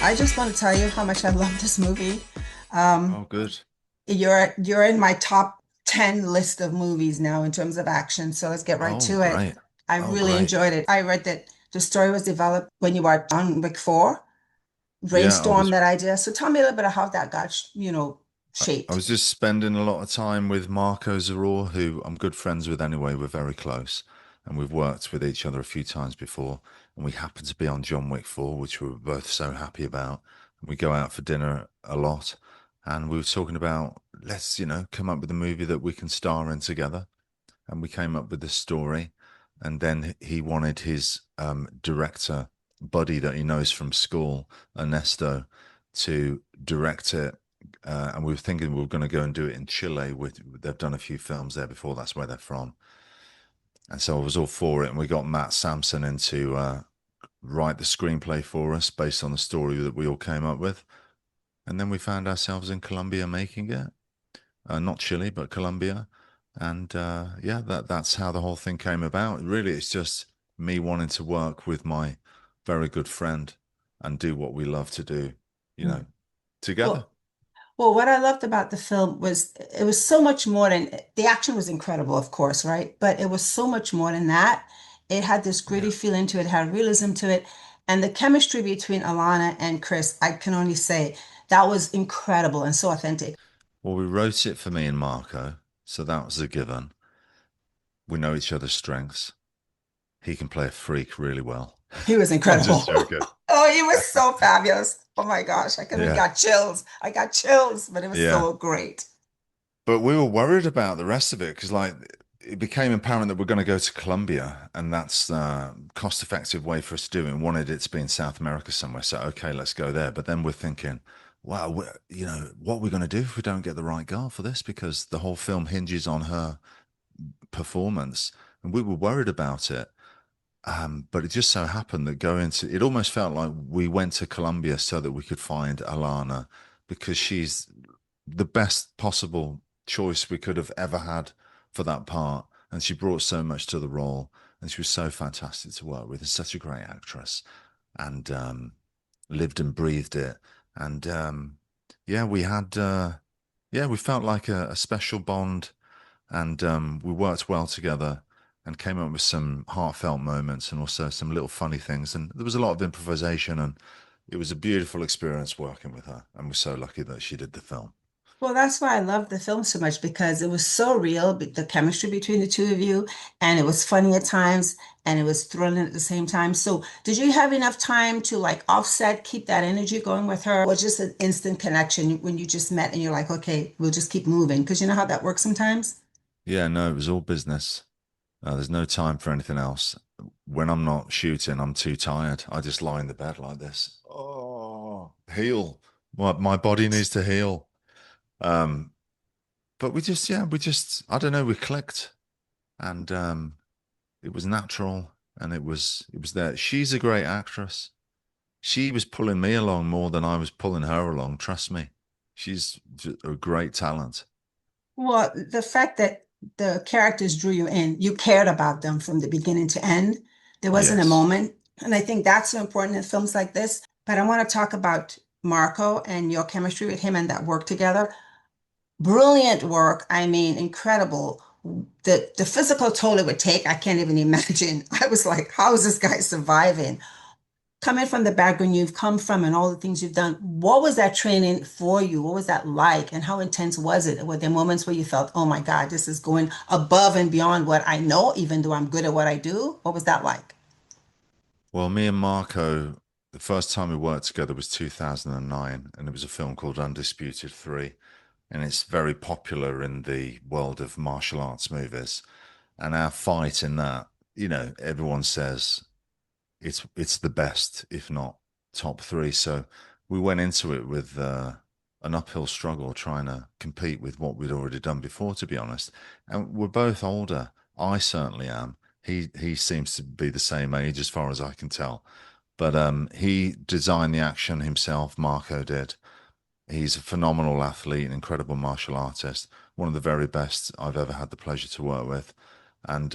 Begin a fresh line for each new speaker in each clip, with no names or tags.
I just want to tell you how much I love this movie. Um,
Oh, good.
you're in my top 10 list of movies now in terms of action. So let's get right
Oh,
to it.
great.
I
Oh,
really
great.
enjoyed it. I read that the story was developed when you were on Wick 4,
Yeah,
brainstorm that idea. So tell me a little bit of how that got,
I
shaped.
was just spending a lot of time with Marco Zaror, who I'm good friends with anyway. We're very close, and we've worked with each other a few times before. And we happened to be on John Wick 4, which we were both so happy about. And we go out for dinner a lot, and we were talking about let's, come up with a movie that we can star in together. And we came up with this story. And then he wanted his director buddy that he knows from school, Ernesto, to direct it. And we were thinking we were going to go and do it in Chile. They've done a few films there before. That's where they're from. And so I was all for it. And we got Matt Sampson in to write the screenplay for us based on the story that we all came up with. And then we found ourselves in Colombia making it, not Chile, but Colombia. And yeah, that's how the whole thing came about. Really, it's just me wanting to work with my very good friend and do what we love to do, you know,
Mm.
together.
Well, well, what I loved about the film was it was so much more than the action was incredible, of course, right? But it was so much more than that. It had this gritty
Yeah.
feeling to it, had realism to it. And the chemistry between Alana and Kris, I can only say that was incredible and so authentic.
Well, we wrote it for me and Marco, so that was a given. We know each other's strengths. He can play a freak really well.
He was
I'm
incredible.
just joking.
Oh, he was so fabulous. Oh my gosh, I could have
Yeah.
got chills. I got chills, but it was
Yeah.
so great.
But we were worried about the rest of it because, like, it became apparent that we're going to go to Colombia, and that's a cost-effective way for us to do it. And wanted it to be in South America somewhere, so okay, let's go there. But then we're thinking, wow, what are we going to do if we don't get the right girl for this? Because the whole film hinges on her performance, and we were worried about it. But it just so happened that it almost felt like we went to Colombia so that we could find Alana because she's the best possible choice we could have ever had for that part. And she brought so much to the role. And she was so fantastic to work with and such a great actress and lived and breathed it. And yeah, we felt like a special bond and we worked well together and came up with some heartfelt moments and also some little funny things. And there was a lot of improvisation and it was a beautiful experience working with her. And we're so lucky that she did the film.
Well, that's why I loved the film so much because it was so real, the chemistry between the two of you, and it was funny at times and it was thrilling at the same time. So, did you have enough time to like offset, keep that energy going with her, or just an instant connection when you just met and you're like, okay, we'll just keep moving? Because you know how that works sometimes?
Yeah, no, it was all business. There's no time for anything else. When I'm not shooting, I'm too tired. I just lie in the bed like this. Oh, heal. My body needs to heal. Um, but I don't know, we clicked and it was natural and it was there. She's a great actress. She was pulling me along more than I was pulling her along. Trust me. She's a great talent.
Well, the fact that the characters drew you in, you cared about them from the beginning to end. There wasn't a
Yes.
moment. And I think that's so important in films like this. But I want to talk about Marco and your chemistry with him and that work together. Brilliant work. I mean, incredible. The physical toll it would take, I can't even imagine. I was like, how is this guy surviving? Coming from the background you've come from and all the things you've done, what was that training for you? What was that like? And how intense was it? Were there moments where you felt, oh my God, this is going above and beyond what I know, even though I'm good at what I do? What was that like?
Well, me and Marco, the first time we worked together was 2009, and it was a film called Undisputed 3. And it's very popular in the world of martial arts movies. And our fight in that, everyone says it's the best, if not top three. So we went into it with an uphill struggle trying to compete with what we'd already done before, to be honest. And we're both older. I certainly am. He seems to be the same age as far as I can tell. But he designed the action himself, Marco did. He's a phenomenal athlete, an incredible martial artist, one of the very best I've ever had the pleasure to work with. And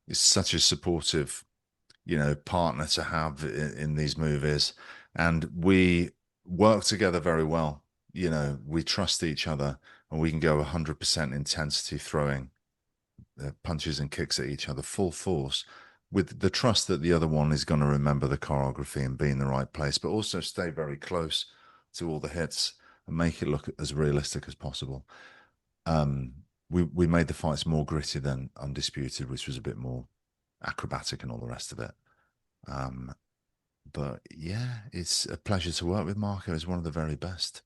he's such a supportive partner to have in these movies. and we work together very well. You know, we trust each other, and we can go 100% intensity throwing punches and kicks at each other full force with the trust that the other one is going to remember the choreography and be in the right place, but also stay very close to all the hits and make it look as realistic as possible. Um, we made the fights more gritty than Undisputed, which was a bit more acrobatic and all the rest of it. Um, but yeah, it's a pleasure to work with Marco. He's one of the very best.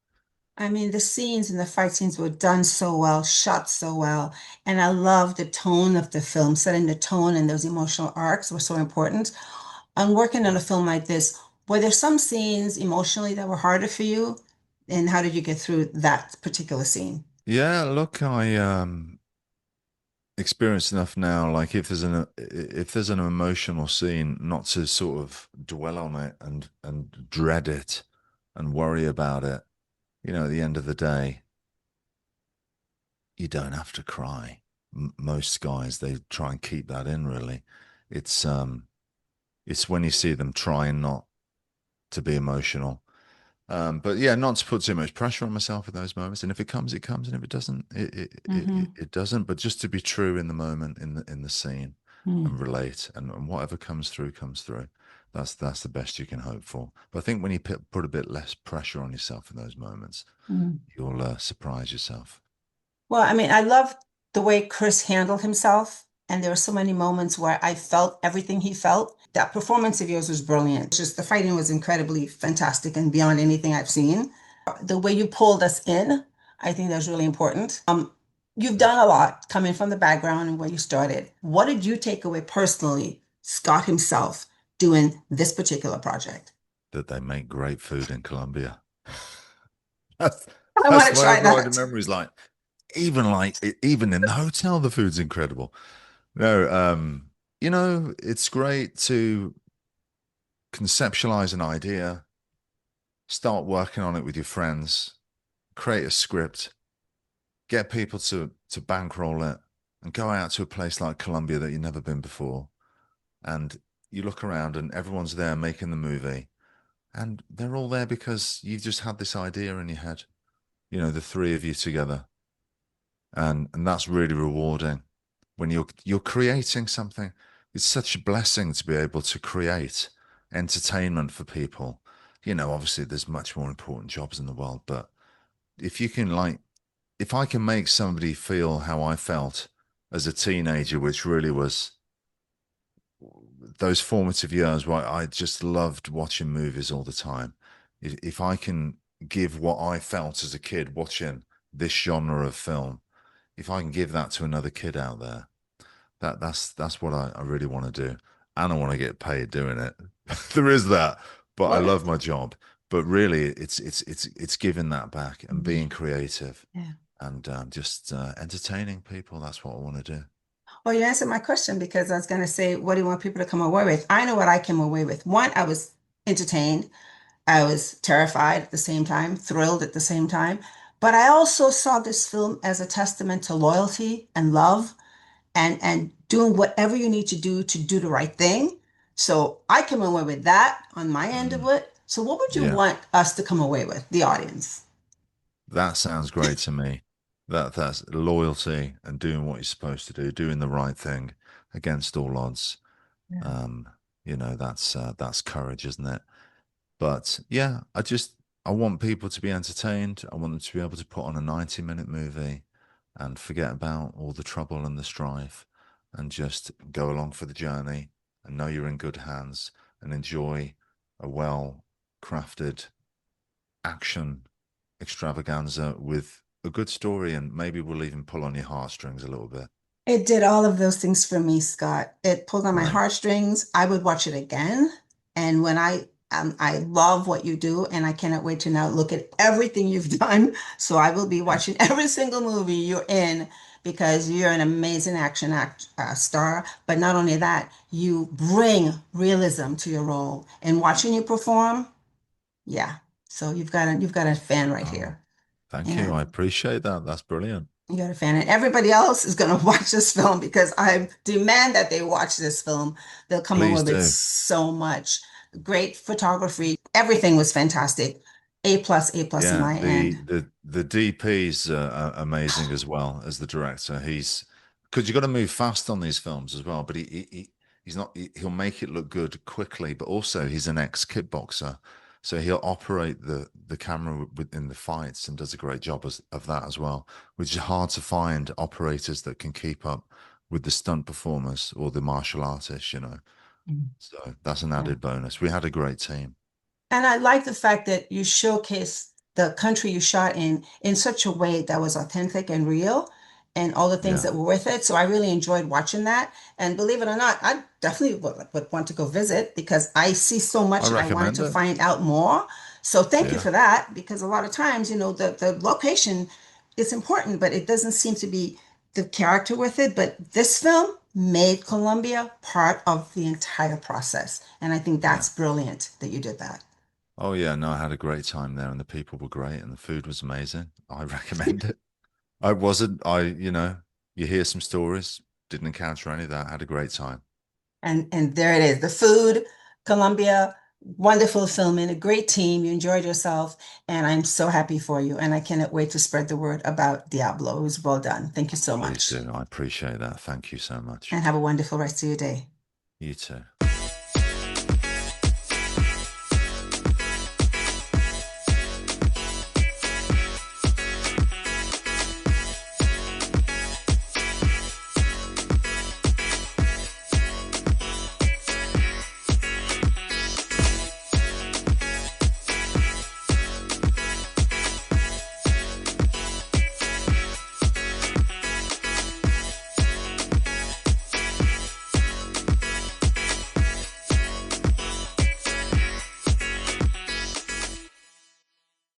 I mean, the scenes and the fight scenes were done so well, shot so well. And I love the tone of the film, setting the tone and those emotional arcs were so important. I'm working on a film like this. Were there some scenes emotionally that were harder for you? And how did you get through that particular scene?
Yeah, look, I experienced enough now. Like if there's an emotional scene, not to sort of dwell on it and dread it and worry about it. You know, at the end of the day, you don't have to cry. Most guys, they try and keep that in. Really, it's um, it's when you see them trying not to be emotional. But yeah, not to put too much pressure on myself at those moments. And if it comes, it comes, and if it doesn't,
Mm-hmm.
it doesn't. But just to be true in the moment, in the scene, and relate, and whatever comes through, comes through. That's the best you can hope for. But I think when you put a bit less pressure on yourself in those moments,
Mm-hmm.
you'll surprise yourself.
Well, I mean, I love the way Chris handled himself. And there were so many moments where I felt everything he felt. That performance of yours was brilliant. Just the fighting was incredibly fantastic and beyond anything I've seen. The way you pulled us in, I think that's really important. You've done a lot coming from the background and where you started. What did you take away personally, Scott himself, doing this particular project?
That they make great food in Colombia. That's
I
that's
want to
my
try
overriding
that.
memory. Is like even in the hotel, the food's incredible. No, you know, it's great to conceptualize an idea, start working on it with your friends, create a script, get people to bankroll it, and go out to a place like Colombia that you've never been before. And you look around and everyone's there making the movie, and they're all there because you've just had this idea in your head. You know, the three of you together, and that's really rewarding when you're creating something. It's such a blessing to be able to create entertainment for people. You know, obviously there's much more important jobs in the world, but if you can like if I can make somebody feel how I felt as a teenager, which really was those formative years where I just loved watching movies all the time. If I can give what I felt as a kid watching this genre of film, if I can give that to another kid out there, that's what I really want to do. And I want to get paid doing it. There is that, but I
Well,
love my job. But really, it's giving that back and being creative
yeah.
and just entertaining people. That's what I want to do.
Well, you answered my question because I was going to say, what do you want people to come away with? I know what I came away with. One, I was entertained. I was terrified at the same time, thrilled at the same time. But I also saw this film as a testament to loyalty and love and doing whatever you need to do the right thing. So I came away with that on my end of
Mm,
it. So what would you
yeah.
want us to come away with, the audience?
That sounds great to me. That's loyalty and doing what you're supposed to do, doing the right thing against all odds.
Yeah.
Um, you know, that's courage, isn't it? But yeah, I want people to be entertained. I want them to be able to put on a 90-minute movie and forget about all the trouble and the strife and just go along for the journey and know you're in good hands and enjoy a well crafted action extravaganza with a good story, and maybe we'll even pull on your heartstrings a little bit.
It did all of those things for me, Scott. It pulled on my
Great.
heartstrings. I would watch it again. And when I love what you do, and I cannot wait to now look at everything you've done. So I will be watching every single movie you're in because you're an amazing star. But not only that, you bring realism to your role. And watching you perform, yeah. So you've got a fan right
Oh,
here.
thank you. I
And
appreciate that. That's brilliant.
you're a fan, and everybody else is going to watch this film because I demand that they watch this film. They'll come away
Please
with
do.
so much. great photography. Everything was fantastic. A plus in
Yeah,
my end.
the DP's amazing as well as the director. He's because you got to move fast on these films as well. But he's not. He'll make it look good quickly, but also he's an ex-kickboxer, so he'll operate the camera within the fights and does a great job of that as well. Which is hard to find operators that can keep up with the stunt performers or the martial artists.
Mhm.
So that's an
Yeah.
added bonus. We had a great team.
And I like the fact that you showcase the country you shot in such a way that was authentic and real and all the things
Yeah,
that were with it. So I really enjoyed watching that. And believe it or not, I definitely would want to go visit because I see so
I
much and I wanted
recommend
to
it.
find out more. So thank you
Yeah,
for that because a lot of times, the location is important, but it doesn't seem to be the character with it. But this film made Colombia part of the entire process. And I think
yeah.
that's brilliant that you did that.
Oh yeah, no, I had a great time there and the people were great and the food was amazing. I recommend it. I wasn't, you hear some stories, didn't encounter any of that, had a great time.
And there it is. The food, Colombia, wonderful filming, a great team. You enjoyed yourself, and I'm so happy for you. And I cannot wait to spread the word about Diablo. It was well done. Thank you so
Please
much.
do. I appreciate that. Thank you so much.
And have a wonderful rest of your day.
You too.